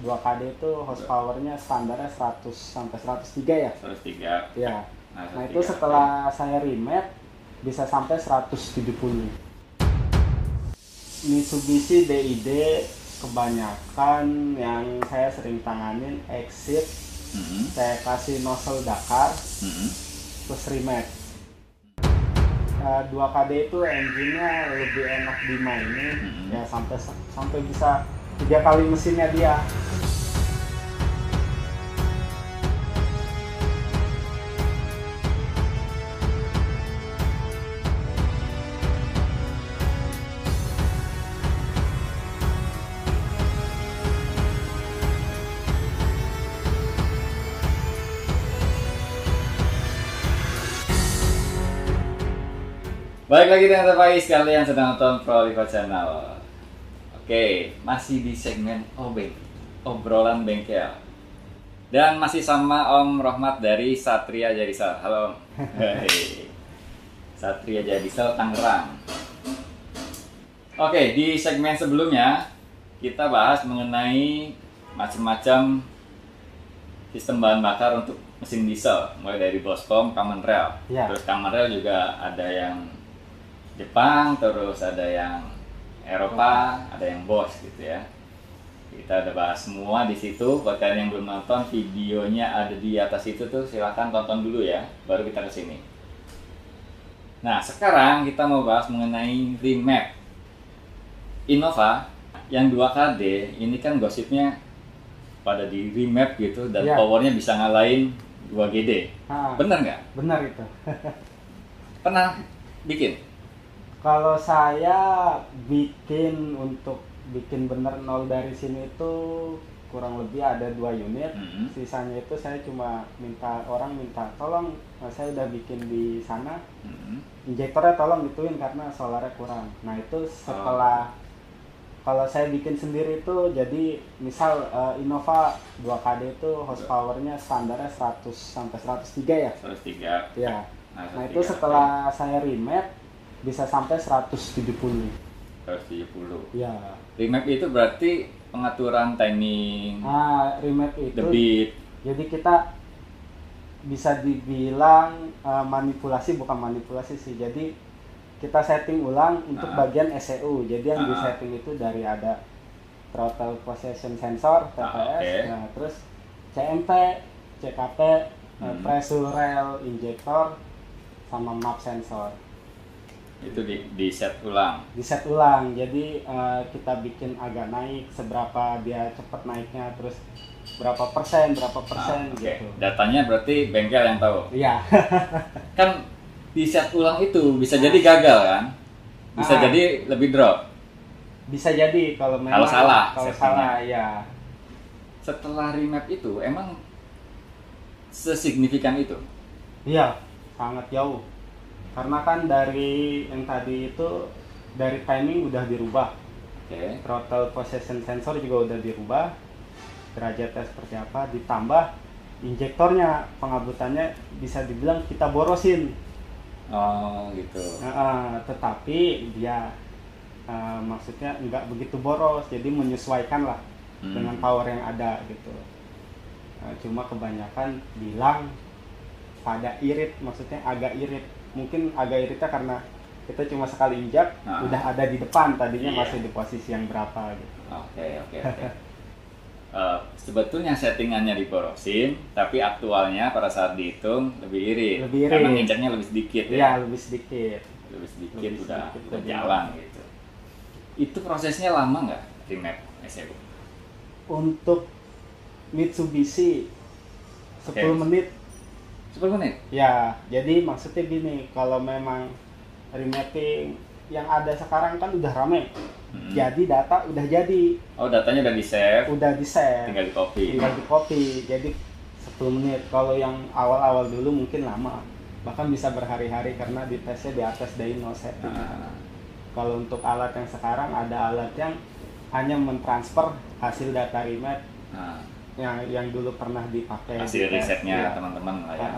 2KD itu horsepower-nya standarnya 100 sampai 103 ya? 103. Ya. Nah, Nah, itu setelah saya remap bisa sampai 170. Mitsubishi DID kebanyakan yang saya sering tanganin exit, saya kasih nozzle Dakar, terus remap. 2KD itu engine-nya lebih enak dimainin, ya sampai bisa 3 kali mesinnya dia. Balik lagi dengan teman sekalian sedang nonton Proliva Channel. Oke, masih di segmen obrolan bengkel. Dan masih sama Om Rohmat dari Satria Jadisel. Halo Om. Hey. Satria Jadisel Tangerang. Oke, di segmen sebelumnya kita bahas mengenai macam-macam sistem bahan bakar untuk mesin diesel, mulai dari Boscom, Common Rail. Ya. Terus Common Rail juga ada yang Jepang, terus ada yang Eropa, ada yang Bosch gitu ya. Kita udah bahas semua di situ. Buat kalian yang belum nonton, videonya ada di atas itu tuh, silahkan tonton dulu ya, baru kita kesini. Nah, sekarang kita mau bahas mengenai remap Innova yang 2KD. Ini kan gosipnya pada di remap gitu, dan Ya. powernya bisa ngalahin 2GD. Bener nggak? Benar itu. Pernah bikin? Kalau saya bikin bener nol dari sini itu kurang lebih ada 2 unit. Sisanya itu saya cuma minta tolong, saya udah bikin di sana. Injektornya tolong ituin karena solarnya kurang. Nah, itu setelah kalau saya bikin sendiri itu jadi misal Innova 2KD itu horsepower-nya standarnya 100 sampai 103 ya? 103. Ya. Nah, itu 103. setelah saya remap bisa sampai 170. 170. Ya. Remap itu berarti pengaturan timing, Remap itu debit. jadi kita bisa dibilang bukan manipulasi sih. Jadi kita setting ulang untuk bagian ECU. Jadi yang di setting itu dari ada throttle position sensor TPS, nah, terus CMP, CKP, pressure rail injector, sama map sensor. Itu di set ulang. Di set ulang, jadi kita bikin agak naik, seberapa dia cepat naiknya, terus berapa persen gitu. Datanya berarti bengkel yang tahu. Iya. Kan di set ulang itu bisa jadi gagal kan? Bisa jadi lebih drop. Bisa jadi kalau memang salah ya. Setelah remap itu emang sesignifikan itu? Iya, sangat jauh. Karena kan dari yang tadi itu dari timing udah dirubah. Throttle position sensor juga udah dirubah. Derajatnya seperti apa, ditambah injektornya, pengabutannya bisa dibilang kita borosin. Oh gitu. Tetapi dia maksudnya nggak begitu boros, jadi menyesuaikan lah dengan power yang ada gitu. Cuma kebanyakan bilang pada irit, maksudnya agak irit. Mungkin agak iritnya karena kita cuma sekali injak udah ada di depan, tadinya masih di posisi yang berapa gitu. Oke. Sebetulnya settingannya diborosin, tapi aktualnya pada saat dihitung lebih irit. Karena injaknya lebih sedikit ya. Iya, lebih sedikit udah jalan gitu. Itu prosesnya lama nggak remap ECU? Untuk Mitsubishi 10 menit. 10 menit? Ya, jadi maksudnya gini, kalau memang remapping yang ada sekarang kan udah rame. Jadi data udah jadi. Oh, datanya udah di-save. Tinggal di copy. Jadi 10 menit. Kalau yang awal-awal dulu mungkin lama. Bahkan bisa berhari-hari karena di tesnya di atas dyno setting. Kalau untuk alat yang sekarang ada alat yang hanya mentransfer hasil data remap. Yang dulu pernah dipakai hasil risetnya teman-teman lah ya.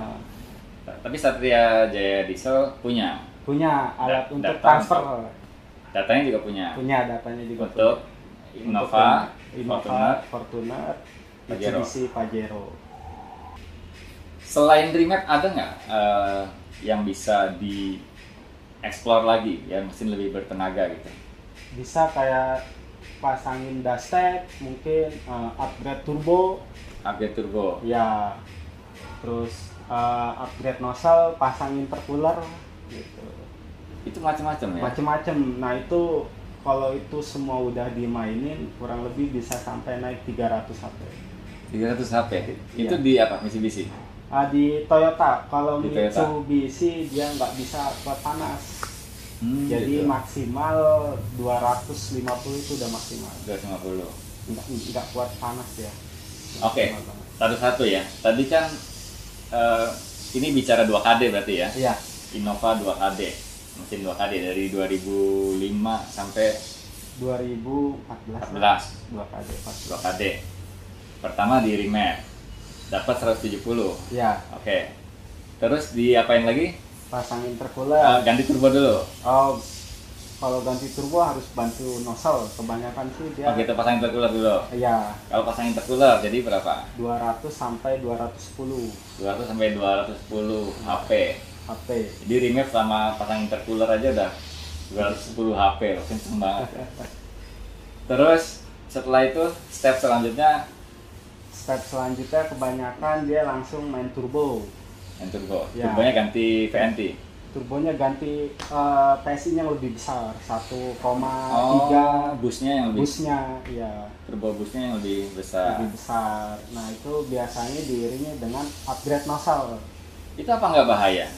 Tapi Satria Jadisel punya alat untuk transfer. Datanya juga punya. Datanya juga untuk Innova Innova, Fortuner, Pajero. Mitsubishi Pajero. Selain remap ada nggak yang bisa dieksplor lagi, yang mesin lebih bertenaga gitu? Bisa kayak pasangin dashcam, mungkin upgrade turbo. Upgrade turbo. Ya, terus upgrade nozzle, pasang intercooler gitu. Itu macam-macam ya? Macem-macem. Nah itu kalau itu semua udah dimainin kurang lebih bisa sampai naik 300 HP. 300 HP? Iya. Itu di apa? Mitsubishi? Di Toyota, kalau Di Toyota. Mitsubishi dia nggak bisa kuat panas. Jadi gitu. maksimal 250 itu udah maksimal. 250. Nggak kuat panas ya. Oke, Maksimal banget. satu-satu ya. Tadi kan ini bicara 2KD berarti ya? Iya. Innova 2KD, mesin 2KD dari 2005 sampai 2014. 14 2KD. 2KD. Pertama di remap, dapat 170. Ya, Oke. Terus diapain lagi? pasang intercooler. Ganti turbo dulu. Oh, kalau ganti turbo harus bantu nozzle. Kebanyakan sih dia. Kita pasang intercooler dulu. Iya, Kalau pasang intercooler jadi berapa? 200 sampai 210 200 sampai 210 HP. HP. Jadi remap sama pasang intercooler aja udah 210 HP loh, kenceng banget. Terus setelah itu step selanjutnya Step selanjutnya kebanyakan dia langsung main turbo. yang turbo. Ya. Turbonya ganti VNT. Turbonya ganti PSI-nya lebih besar, 1,3 busnya yang lebih busnya, ya turbo busnya yang lebih besar. lebih besar. Nah itu biasanya diiringi dengan upgrade nozzle. Itu apa nggak bahaya?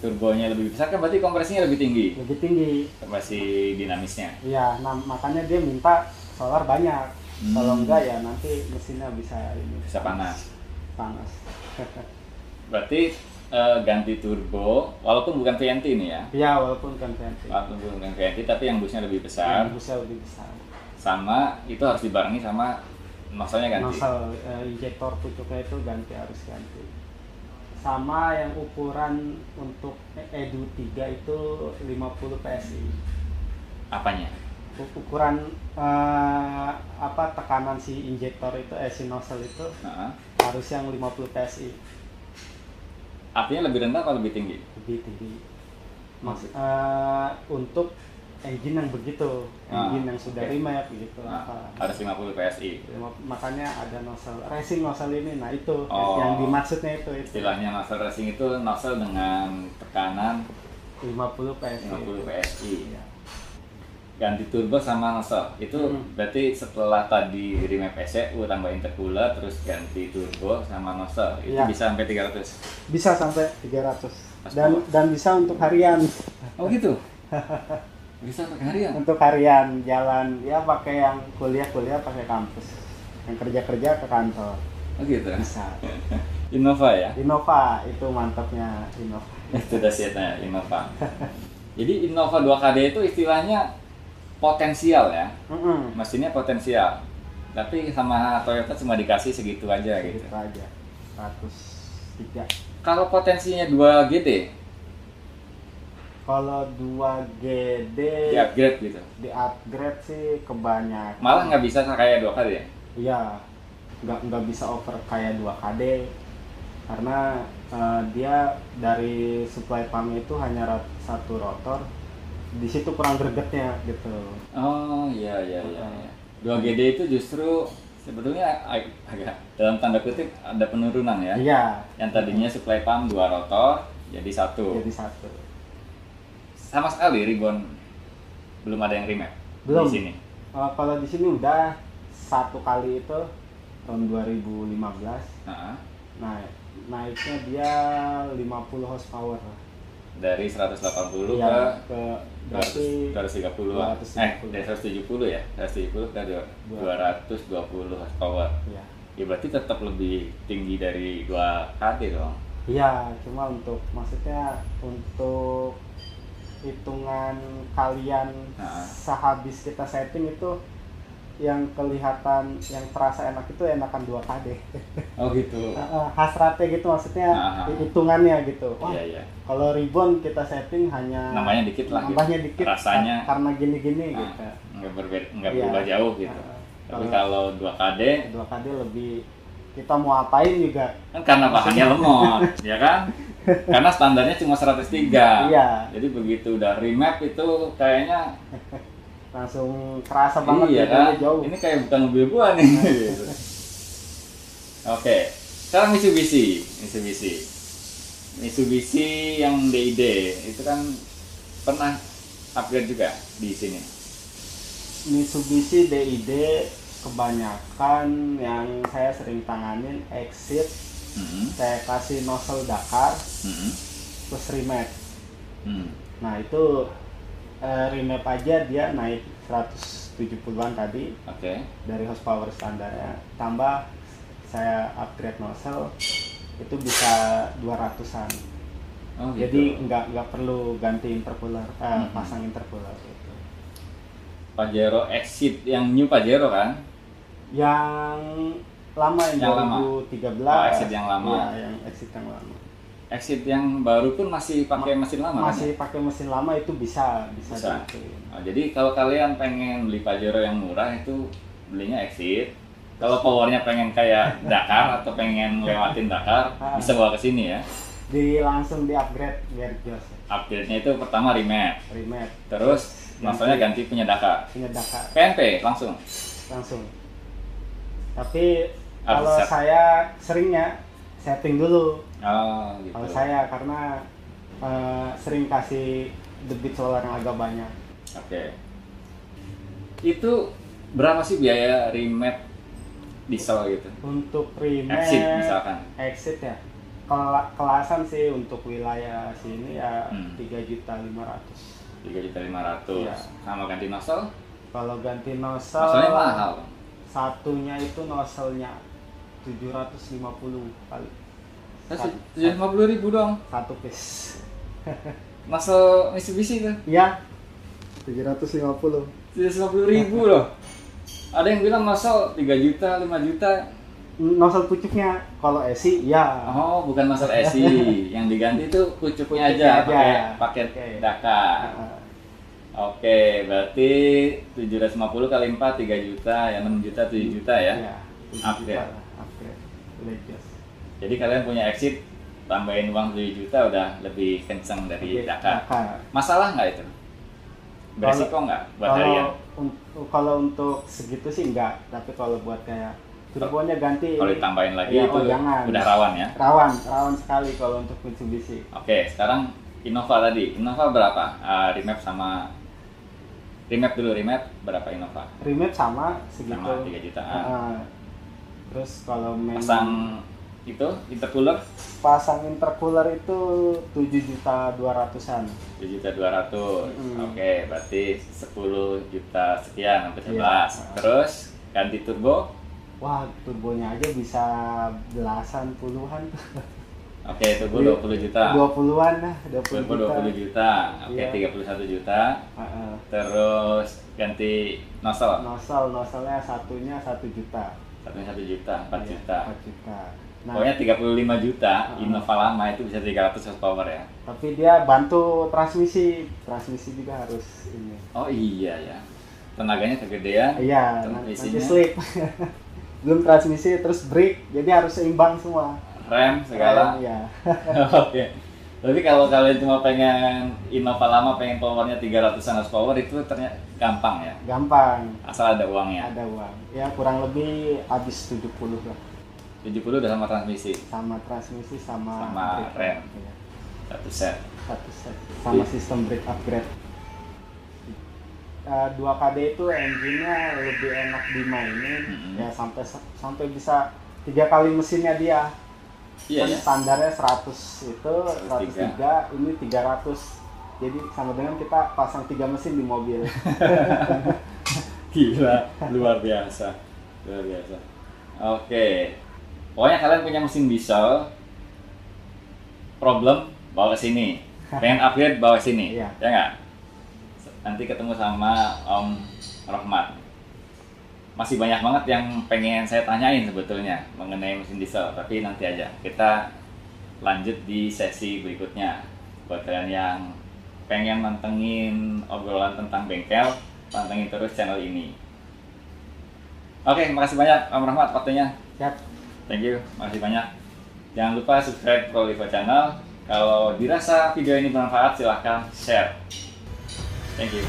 Turbonya lebih besar kan berarti kompresinya lebih tinggi. Lebih tinggi. Kompresi dinamisnya. Iya, nah makanya dia minta solar banyak. Kalau enggak ya nanti mesinnya bisa ini Bisa panas. Panas. Berarti ganti turbo walaupun bukan VNT ini ya. Iya, walaupun kan VNT. Walaupun bukan VNT tapi yang busnya lebih besar. Yang busnya lebih besar. Sama itu harus dibarengi sama nozzle-nya ganti. Nozzle injektor pucuknya itu harus ganti. Sama yang ukuran untuk Edu 3 itu 50 PSI. Apanya? Ukuran tekanan si injektor itu si nozzle itu Nah, harus yang 50 PSI. artinya lebih rendah atau lebih tinggi? Lebih tinggi. Untuk engine yang begitu, engine yang sudah remap gitu. Harus 50 PSI. Makanya ada nozzle racing nozzle ini. Nah itu Oh. yang dimaksudnya itu. Istilahnya nozzle racing itu nozzle dengan tekanan 50 PSI. 50 PSI. Iya. Ganti turbo sama nozzle itu berarti setelah tadi remap ECU tambah intercooler terus ganti turbo sama nozzle itu Iya. bisa sampai 300. Bisa sampai 300. Pas Dan bisa untuk harian. Oh gitu. Bisa untuk harian. Untuk harian jalan ya pakai yang kuliah pakai kampus. Yang kerja ke kantor. Oh gitu. Bisa. Innova ya. Innova itu mantapnya Innova. Itu dahsyatnya Innova. Jadi Innova 2KD itu istilahnya potensial ya. Mesinnya potensial. Tapi sama Toyota cuma dikasih segitu aja gitu. Gitu aja. 103. Kalau potensinya 2GD Kalau 2GD di-upgrade gitu. di-upgrade sih kebanyakan. Malah nggak bisa kayak 2KD ya? Iya, nggak bisa over kayak 2KD karena dia dari supply pump itu hanya satu rotor. Di situ kurang gregetnya gitu. Oh iya. 2GD itu justru sebetulnya agak dalam tanda kutip ada penurunan ya. Iya. Yang tadinya supply pump 2 rotor jadi satu. Jadi satu. Sama sekali ribbon belum ada yang remap Belum. di sini. Kalau di sini udah satu kali itu tahun 2015. Nah, Nah, naiknya dia 50 horsepower. dari 180 Ya, ke berarti 230 dari 170 ya 170 ke 220 horsepower ya. Ya berarti tetap lebih tinggi dari 2KD dong. Iya, cuma maksudnya untuk hitungan kalian Nah. sehabis kita setting itu yang kelihatan, yang terasa enak itu enakan 2KD. Oh gitu. Hasratnya gitu, maksudnya hitungannya gitu. Wah, iya. kalau ribbon kita setting hanya nambahnya dikit lah. Nambahnya gitu. dikit. Rasanya karena gini-gini gitu. Nggak berubah jauh gitu. Tapi kalau 2KD lebih, kita mau apain juga. Kan karena bahannya lemot, ya kan? Karena standarnya cuma 103. Iya. Jadi begitu udah remap itu kayaknya langsung kerasa banget, iya kan? jauh. Ini kayak bukan mobil gua nih. Gitu. Oke, sekarang Mitsubishi yang DID itu kan pernah upgrade juga di sini. Mitsubishi DID kebanyakan yang saya sering tanganin exit, saya kasih nozzle Dakar, terus remap. Nah itu remap aja dia naik 170-an tadi. Dari horsepower standarnya, tambah saya upgrade nozzle itu bisa 200-an. Gitu. Jadi nggak perlu ganti intercooler, pasang intercooler gitu. Pajero Exit yang new Pajero kan? Yang lama, yang 2013. Exit yang lama. Iya, yang Exit yang lama. Exit yang baru pun masih pakai mesin lama. Masih pakai mesin lama itu bisa. Jadi kalau kalian pengen beli Pajero yang murah itu belinya Exit. Kalau powernya pengen kayak Dakar atau pengen lewatin Dakar, bisa bawa ke sini ya. Langsung di upgrade biar jos. Upgrade-nya itu pertama remap. Terus masalahnya ganti punya Dakar. PNP langsung. Tapi kalau saya seringnya setting dulu. Gitu. Kalau saya karena sering kasih debit solar yang agak banyak. Itu berapa sih biaya remap diesel gitu? Untuk remap Exit misalkan. Exit ya. Kelasan sih untuk wilayah sini ya 3.500.000. 3.500.000. Ya. Sama ganti nozzle? Kalau ganti nozzle nozzle mahal. Satunya itu nozzle-nya 750 kali. 750.000 dong. Satu piece. Nozzle Mitsubishi tuh? Iya. 750. 750.000 loh. Ada yang bilang nozzle 3 juta, 5 juta. Nozzle pucuknya, kalau esi ya. Oh, bukan nozzle esi. Yang diganti tuh pucuknya aja, pakai Dakar. Oke, berarti 750 kali 4 3 juta, ya 6 juta, 7 juta ya. Iya, upgrade. Legends. Jadi kalian punya Exit, tambahin uang 7 juta udah lebih kenceng dari Dakar. Masalah nggak itu? Beresiko nggak buat harian? Kalau untuk segitu sih enggak, tapi kalau buat kayak turbonya ganti, kalau ditambahin lagi itu jangan. Udah rawan ya? Rawan sekali kalau untuk Mitsubishi. Oke, sekarang Innova tadi. Innova berapa? Remap sama remap berapa Innova? Remap sama segitu. Sama 3 jutaan. Terus kalau pasang itu intercooler? Pasang intercooler itu 7.200.000-an. 7.200.000. Oke, berarti 10 juta sekian sampai 11. Terus ganti turbo? Wah, turbonya aja bisa belasan puluhan. Oke, turbo 20 juta. 20-an lah, 20 juta. Oke, 31 juta. Terus ganti nozzle. Nozzle-nya satunya 1 juta. Satunya 1 juta, 4 juta. 4 juta. Nah, pokoknya 35 juta, Innova lama itu bisa 300 horsepower ya. Tapi dia bantu transmisi juga harus ini. Oh iya ya. Tenaganya kegedean. Iya, nanti slip. Belum transmisi terus brake, jadi harus seimbang semua. Rem segala. Iya. Oke. Tapi kalau kalian cuma pengen Innova lama, pengen powernya 300-an horsepower itu ternyata gampang ya? Gampang. Asal ada uangnya? Ada uang. Ya kurang lebih habis 70 lah. 70 udah sama transmisi? Sama transmisi, sama rem. Ya. Satu set. Sama sistem brake upgrade. 2KD itu engine-nya lebih enak dimainin, ya sampai bisa 3 kali mesinnya dia. Iya, kan standarnya 100 itu 103, ini 300. Jadi sama dengan kita pasang 3 mesin di mobil. Gila, luar biasa. Oke. Pokoknya kalian punya mesin diesel, problem bawa ke sini. Pengen upgrade bawa ke sini. Ya nggak? Nanti ketemu sama Om Rohmat. masih banyak banget yang pengen saya tanyain sebetulnya mengenai mesin diesel, tapi nanti aja kita lanjut di sesi berikutnya. Buat kalian yang pengen mantengin obrolan tentang bengkel, pantengin terus channel ini. Oke, makasih banyak Om Rahmat waktunya. Siap. Thank you, makasih banyak. Jangan lupa subscribe Prolivo Channel. Kalau dirasa video ini bermanfaat, silahkan share. Thank you.